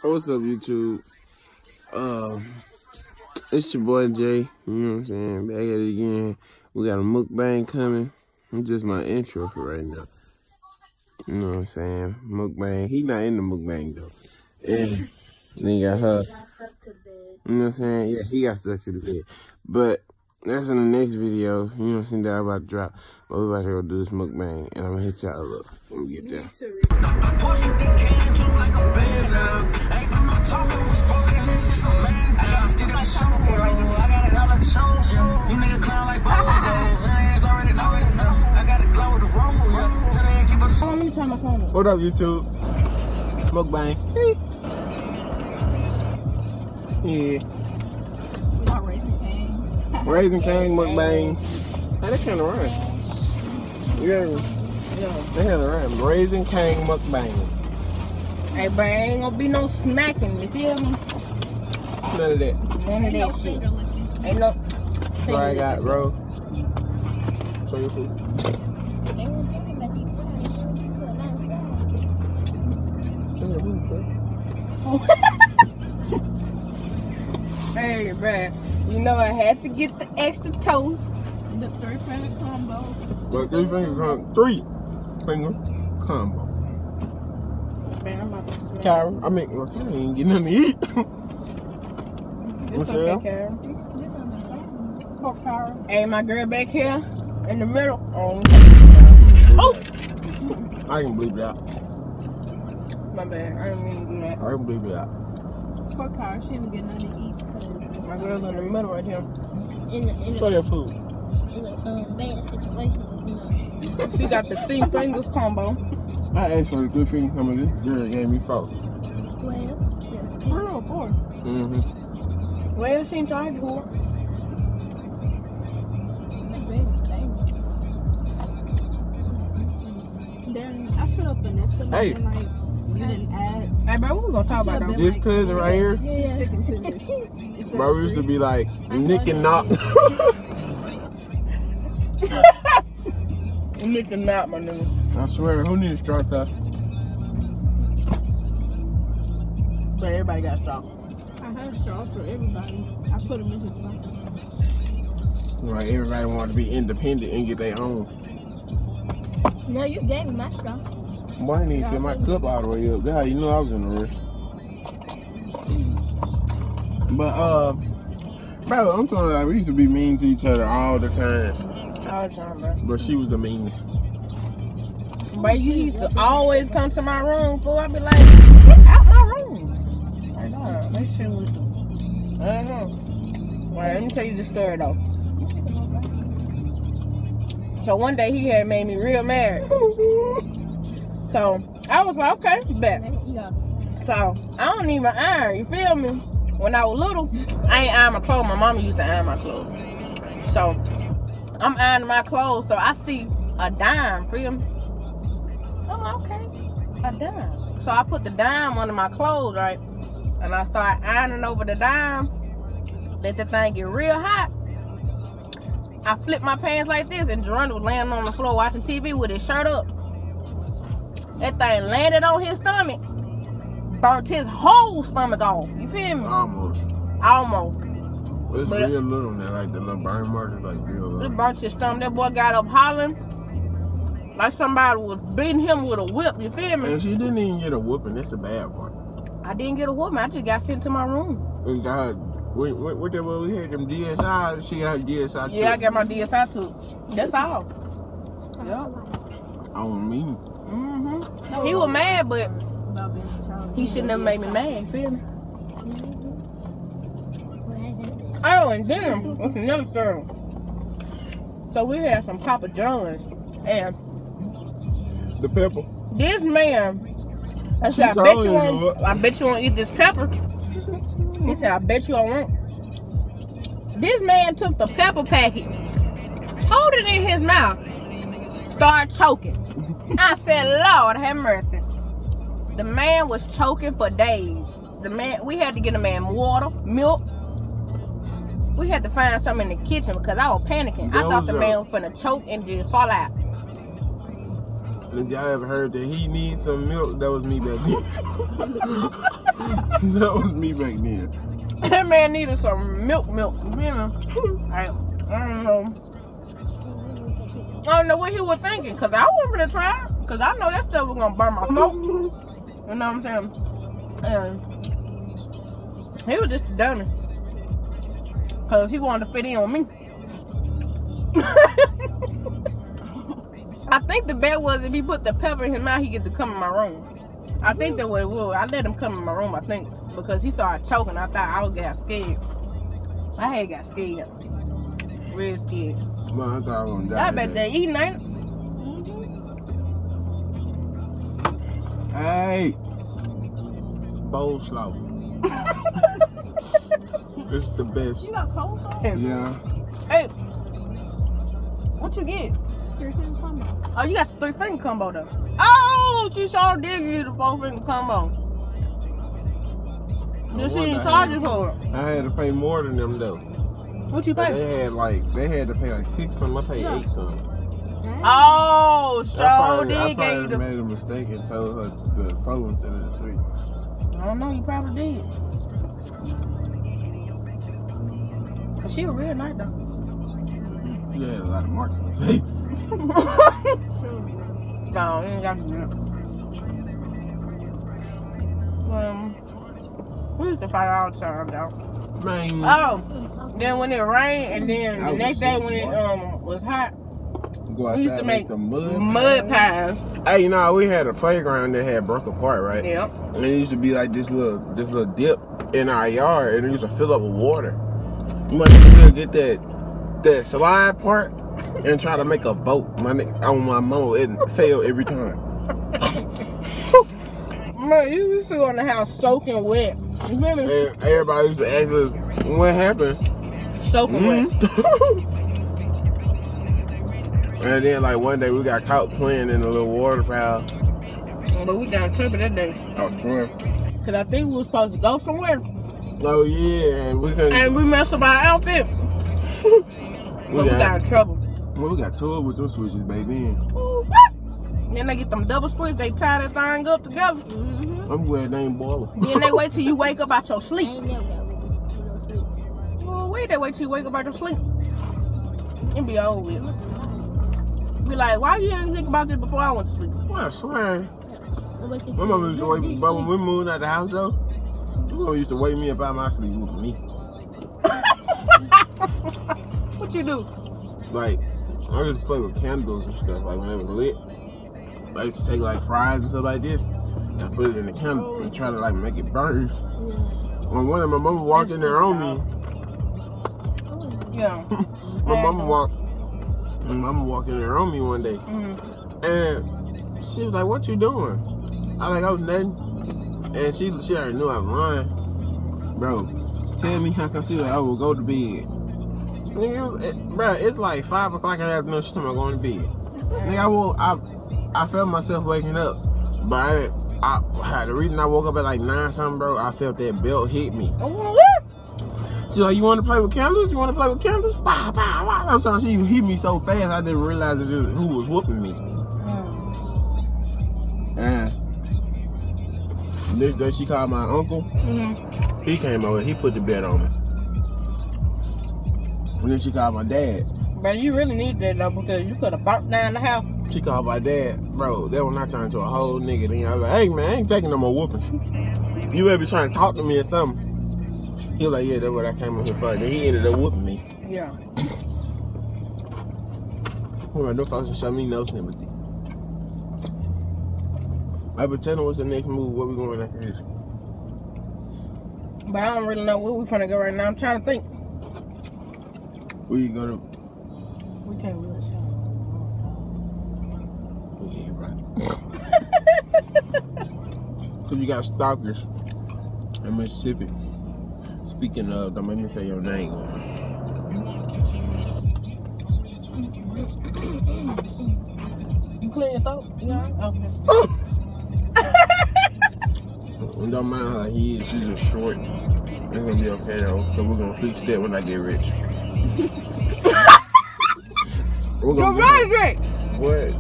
What's up, YouTube? It's your boy Jay. You know what I'm saying? Back at it again. We got a mukbang coming. It's just my intro for right now. You know what I'm saying? Mukbang. He not in the mukbang though. And then you got her. You know what I'm saying? Yeah, he got stuck to the bed. But that's in the next video. You know what I'm saying? That I'm about to drop. But we about to go do this mukbang. And I'm gonna hit y'all up when we get there. What up, YouTube? Mukbang. Yeah. Raisin King mukbang. Hey, that kind of rhyme. Yeah. That kind of rhyme. Raisin King mukbang. Hey, but ain't gonna be no smacking, you feel me? None of that. None of that shit. Ain't no. What I got, bro? Show your food. Hey, man, you know I had to get the extra toast. The 3-finger combo. But 3-finger combo. Man, I'm about to smack. Kyra, I mean, well, Kyra ain't getting nothing to eat. It's okay, Kyra. Pork Kyra. Hey, my girl back here in the middle. Oh! I can bleep it out. My bad, I didn't mean to do that. I can bleep it out. Pork Kyra, she didn't get nothing to eat. My girl's in the middle right here. Show your food. Bad situation. She got the 3 fingers combo. I asked for the 3-finger combo. This girl gave me 4. Well, yes. Real, of course. Mm-hmm. Well, she ain't trying to do it. I should have finessed them. Hey. And, like, you didn't add. Hey, bro, we gonna talk about that. This cousin right here, Yeah. bro, we used to be like Nick and Knock. Nick and Knock, my nigga. I swear, who needs straw cup? But everybody got straw. I had straw for everybody. I put them in his bucket. Right, everybody wanted to be independent and get their own. No, you gave me my straw. Boy, I need to get my cup all the way up. That's how you know I was in a rush. But, bro, I'm talking like we used to be mean to each other all the time. All the time, bro. But she was the meanest. But you used to always come to my room, fool. I'd be like, get out my room. Like, nah, that shit was. I don't know. Well, let me tell you the story though. So one day he had made me real mad. So I was like, okay, bet. So I don't need my iron, you feel me? When I was little, I ain't iron my clothes. My mama used to iron my clothes. So I'm ironing my clothes, so I see a dime, feel me? I'm like, okay, a dime. So I put the dime under my clothes, right? And I start ironing over the dime. Let the thing get real hot. I flipped my pants like this, and Jerome was laying on the floor watching TV with his shirt up. That thing landed on his stomach, burnt his whole stomach off. You feel me? Almost. Almost. It's But real little now, like the little burn marks, like real it little. burnt his stomach. That boy got up hollering like somebody was beating him with a whip. You feel me? And she didn't even get a whooping. That's the bad part. I didn't get a whooping. I just got sent to my room. And God, what that was, we had them DSI. She got DSI too. Yeah, I got my DSI too. That's all. Yeah. I don't mean. Mm-hmm. He was mad, but he should never make me mad. You feel me? Oh, and then what's another story? So we had some Papa John's, and The pepper. this man, I said, I bet you won't eat this pepper. He said, I bet you I won't. This man took the pepper packet, hold it in his mouth, started choking. I said, Lord have mercy. The man was choking for days. We had to get the man water, milk. We had to find something in the kitchen because I was panicking. I thought the man was finna choke and just fall out. If y'all ever heard that he needs some milk, that was me back then. That was me back then. That man needed some milk, you know? I don't know what he was thinking, because I wasn't going to try it, because I know that stuff was going to burn my throat. You know what I'm saying? And he was just a dummy, because he wanted to fit in with me. I think the bet was if he put the pepper in his mouth, he get to come in my room. I think that's what it was. I let him come in my room, I think, because he started choking. I thought I got scared. I had got scared. Real scared. Man, I thought I was gonna die. I bet they eating, ain't it? Hey! Bowl slaw. It's the best. You got coleslaw? Yeah. Hey, what you get? 3-finger combo. Oh, you got the 3-finger combo though. Oh, she sure did give you the 4-finger combo. Did she even charge you for it? I had to pay more than them though. What you pay? They had to pay like 6 something. I paid 8 something. Oh, I sure did give you probably the. made a mistake and told her the 4 instead of the 3. I don't know, you probably did. Cause she was real nice though. You had a lot of marks on the face. No, you ain't got to do that. We used to fight all the time though. Man. Oh, then when it rained and then the next day when it was hot, Go outside we used to make the mud pies. Hey, you know, we had a playground that had broke apart, right? Yep. And it used to be like this little dip in our yard, and it used to fill up with water. You might get that slide part and try to make a boat. My mama, it failed every time. Man, you used to go in the house soaking wet. You remember? And everybody used to ask us, what happened? Soaking wet. And then, like, one day we got caught playing in a little water foul. But we got in trouble that day. Oh, sure. Because I think we were supposed to go somewhere. Oh, yeah. And we couldn't. And we messed up our outfit. But we got in trouble. Well, we got told with them switches, baby. Then they get them double switch, they tie that thing up together. I'm glad they ain't boiling. Then they wait till you wake up out your sleep. Well, wait, they wait till you wake up out your sleep. It be over with. Be like, why you didn't think about this before I went to sleep? Well, I swear. My mama used to wake me, but when we moved out the house though, my mama used to wake me up out my sleep with me. What you do? Like, I used to play with candles and stuff, like when it was lit. I used to take like fries and stuff like this, and put it in the candle and try to like make it burn. When one of my mama walked in there on me, Yeah. my mama walked in there on me one day, and she was like, "What you doing?" I was like, "Oh, nothing." And she already knew I was lying. Bro, tell me how come she was like, "I will go to bed." Bro, it's like 5 o'clock in the afternoon. She's talking about going to bed. Nigga, I felt myself waking up, but the reason I woke up at like 9 something, bro, I felt that belt hit me. She's like, "You want to play with candles? You want to play with candles?" Bah, bah, bah. I'm sorry, she hit me so fast I didn't realize who was whooping me. And next day she called my uncle. He came over, he put the bed on me. And then she called my dad. But you really need that though, because you could have burnt down the house. She called my dad. Bro, that when I turned into a whole nigga. Then I was like, "Hey man, I ain't taking no more whoopings. You better be trying to talk to me or something." He was like, "Yeah, that's what I came up here for." Then he ended up whooping me. Yeah. Well, no folks can show me no sympathy. I been telling what's the next move, where we going after this. But I don't really know where we're finna go right now. I'm trying to think. Where you go to? We can't really show. Yeah, right. Cause you got stalkers in Mississippi. Speaking of, don't make me say your name. You clean your throat? Yeah. Okay. Don't mind how he is. She's just short. It's gonna be okay though. So we're gonna fix that when I get rich. We're gonna You're right, Jake. What?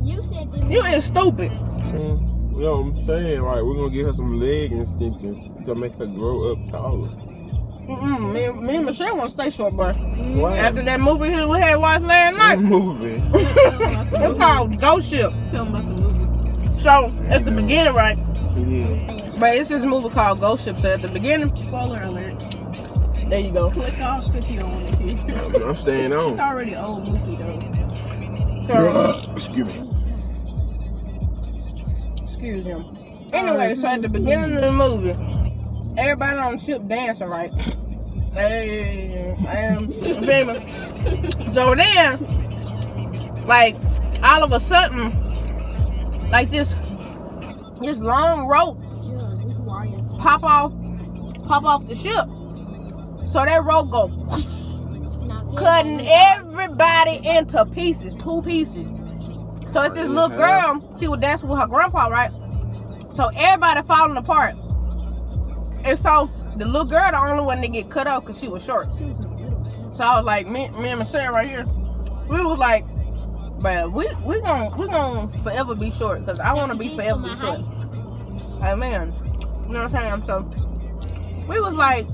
You said this. You is stupid. You know what I'm saying? Right, we're gonna give her some leg extensions to make her grow up taller. Me and Michelle want to stay short, bro. Why? After that movie we had watched last night. Movie. It's called Ghost Ship. Tell them about the movie. So, at the beginning, right? Yeah. But it's this movie called Ghost Ship. So, at the beginning, Spoiler alert. there you go. Click off if you don't want to see. I'm staying It's on. already an old movie though. So, Excuse me. excuse him. Anyway, so at the beginning of the movie, everybody on the ship dancing, right? Hey, baby. So then, like, all of a sudden, like this long rope pop off the ship. So that rope go cutting everybody into pieces, 2 pieces. So it's this little girl, she was dancing with her grandpa, right? So everybody falling apart. And so the little girl the only one that get cut off because she was short. So I was like, me and Michelle right here, we was like, but we gonna forever be short because I want to be forever be short. Like, man, you know what I'm saying? So we was like,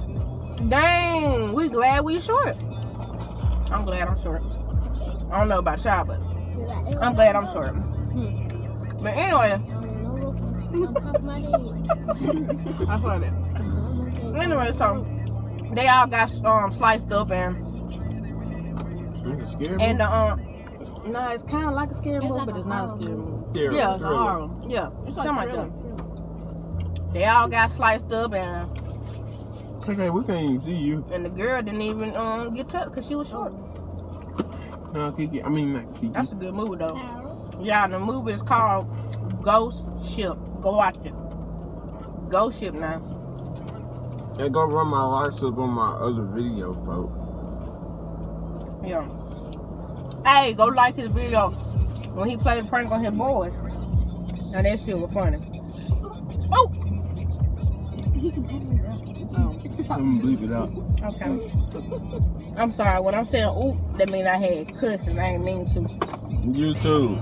dang, we glad we short. I'm glad I'm short. I don't know about y'all, but I'm glad I'm short. But anyway, I feel that. Anyway, so they all got sliced up and no, it's kind of like a scary movie, but it's not a scary movie. Yeah, it's a horror. Yeah, it's something like that. They all got sliced up and Okay, we can't even see you. And the girl didn't even get touched because she was short. No, Kiki. I mean, not Kiki. That's a good movie though. Yeah, the movie is called Ghost Ship. Go watch it. Ghost Ship now. They go run my likes up on my other video, folks. Yeah. Hey, go like his video when he played a prank on his boys. Now that shit was funny. Oh! I'm gonna bleep it out. Okay. I'm sorry. When I'm saying oop, that means I had cuss and I ain't mean to. You too.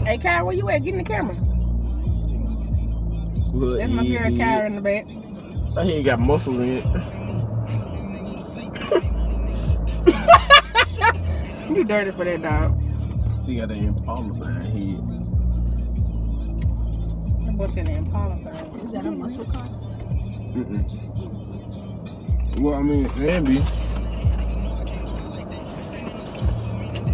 Hey, Kyra, where you at? Get in the camera. Well, That's my girl Kyra in the back. He ain't got muscles in it. You dirty for that dog. She got that Impala sign head. What's in the Impala sign? Is that a muscle car? Well, I mean, it can be.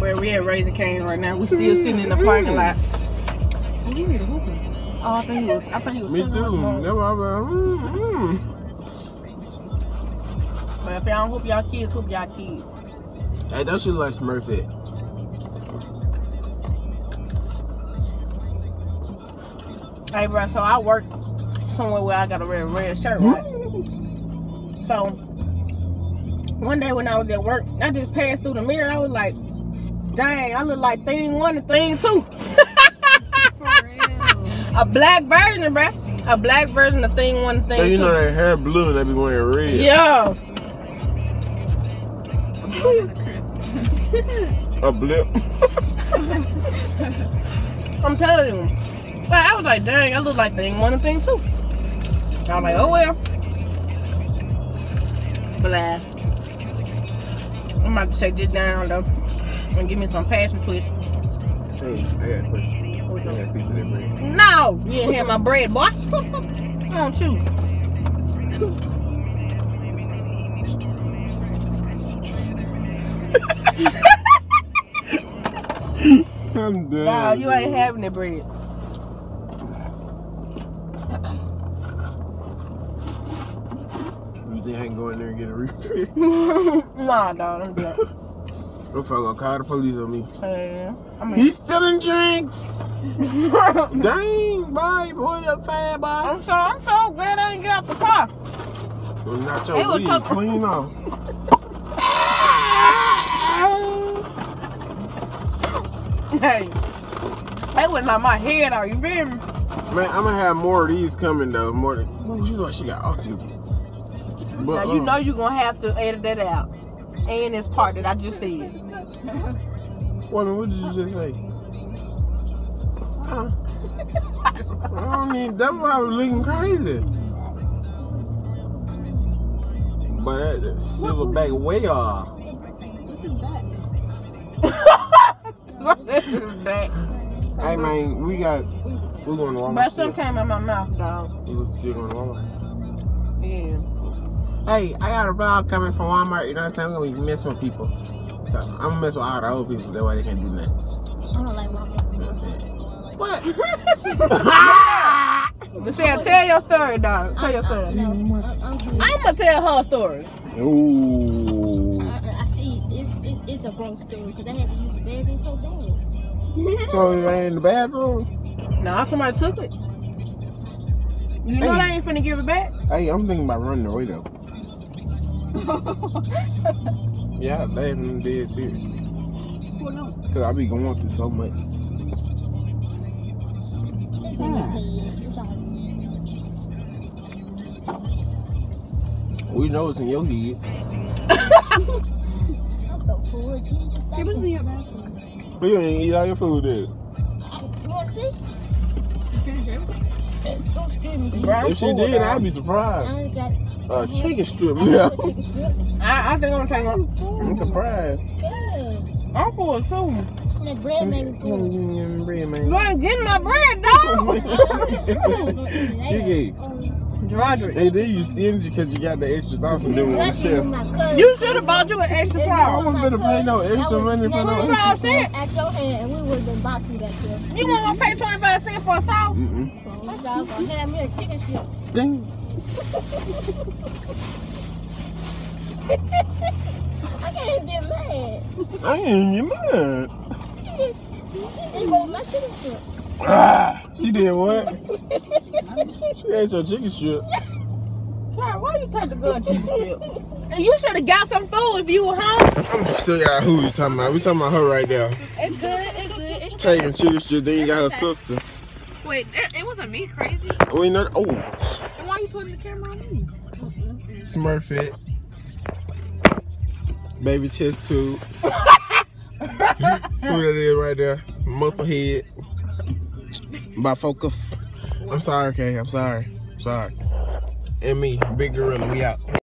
Where we at Raising Cane's right now. We still sitting in the parking lot. Oh, you need a hooping. Oh, I think he was Me too. That's why I'm But if y'all don't hoop y'all kids. Hey, don't you like Smurf it? Hey, bro, so I work somewhere where I got to wear a red shirt, right? So, one day when I was at work, I just passed through the mirror. I was like, dang, I look like thing 1 and thing 2. For real. A black version, bruh. A black version of thing 1 and thing 2. So you know that hair blue and they be wearing red. Yeah. A blip. I'm telling you. Like, I was like, dang, I look like thing 1 and thing 2. I was like, oh well. Blah. I'm about to take this down though and give me some passion twist. Hey, I got a piece of that bread. No! You didn't have my bread, boy. Come on, chew. I'm done. Nah, you ain't having the bread. You think I can go in there and get a refill? Nah, dog, I'm done. I'm gonna call the police on me. I mean, He's stealing drinks. Dang, boy, pull up fast, boy. I'm so glad I didn't get out the car. Well, not Hey, your what's weed, up? clean off. Hey, that was not my head out, you feel me? Man, I'm gonna have more of these coming though. More than, well, you know she got autism. Now you know you're gonna have to edit that out. And this part that I just said. What did you just say? I don't need, that's why I was looking crazy. But that silverback way off. This is back. Hey man, we're going to Walmart. But some came in my mouth, dog. We're still going to Walmart. Yeah. Hey, I got a vlog coming from Walmart, you know what I'm saying? I'm going to be messing with people. So I'm going to mess with all the old people, that way they can't do nothing. I don't like Walmart. What? Michelle, tell your story, dog. Tell your story. I'm gonna tell her story. Ooh. I see. It's a wrong story because I had to use the bathroom so bad. So it ain't in the bathroom? Nah, somebody took it. You know they ain't finna give it back? Hey, I'm thinking about running away though. Yeah, they ain't dead serious. Cause I be going through so much. We know it's in your head. I'm so full. It was in your bathroom. But you ain't eat all your food there. You want to see? If she did, I'd be surprised. I only got Chicken strip. chicken strips. I think I'm taking one. I'm surprised. Good. I'm full too. That bread made me full. Bread, man. You ain't getting my bread, dog. Gigi. Roderick. Hey, they use stingy because you got the extra sauce and then on the shelf. You should have bought you an extra I sauce. wasn't gonna pay no extra money for no $25 cents. At your hand, and we would have been boxing back there. You want to pay 25 cents for a sauce? My dog gonna have me a chicken strip. Dang. I can't even get mad. I ain't get mad. They want my chicken strip. Ah, she did what? She ate your chicken strip. Why you take the good chicken strip? You should have got some food if you were home. I'm still got who you talking about. We talking about her right now. It's good, it's good. It's Taking chicken strip, then you got her sister. Wait, it wasn't me crazy. We know. Oh, Why you putting the camera on me? Smurf it. Baby test tube. Who that is right there? Muscle head. By focus. I'm sorry, okay. I'm sorry. And me, Big Gorilla, we out.